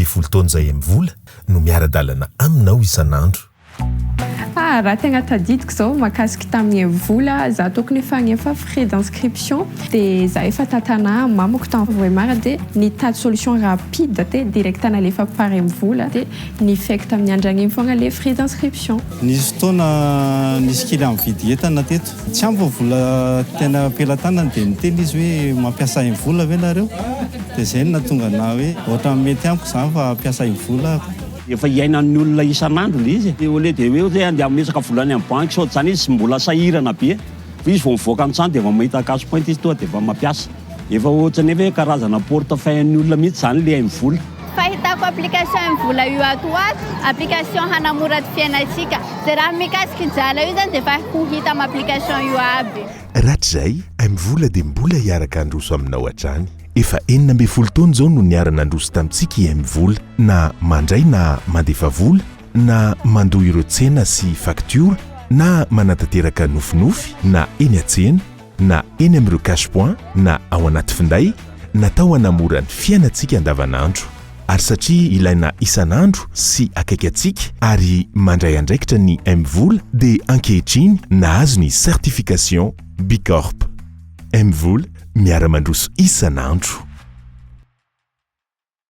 ambin'ny 10 taona izay amin'ny vola no miara-dalana aminao isan'andro. Raha tegna tadidiko zao mahakasika tamin'ny vola za tokony efa frais d'inscription dia za efa tatana mamako tanvoemara dia nitady solution rapide dia direct nalefa pare vola dia nifaiky tamin'ny andragny fogna le frais d'inscription. Nisy fotoana nisy kely amin'ny vidy entana teto tsy ampy vola tena ampelantanana dia niteny izy hoe mampiasa vola ve nareo dia zay nahatonga na hoe ohatra mety amiko zany fa ampiasa vola. Efa iainan'ny olona isan'andro le izy dia ole dia hoe andeha amesaka volany amin'ny banky sao zany izy mbola sahirana be fa izy vao mivoaka amin'ny trano dia efa mahita cash point izy toa dia efa mampiasa efa ohatrany hoe karazana portefeuille olona mihitsy zany le amin'ny vola. Fahitako application vola io ato application hanamora ty fiainantsika zay raha mikasiky jala io zany dia efa ho hita amin'ny application io aby. Rahatrizay amin'ny vola dia mbola hiaraka androso aminao hatrany. Efa 12 taona zao no niarana androso tamintsika amin'ny vola na mandray na mandefa vola na mandoha ireo tsena sy facture na manatanteraka nofinofy na eny an-tsena na eny amin'ireo cash point na ao anaty finday natao hanamora ny fiainantsika andavanandro ary satria ilaina isan'andro sy akaiky atsika ary mandray andraikitra ny M-vola dia ankehitriny nahazo ny certification Bicorp. M-vola miara-mandroso isan'andro.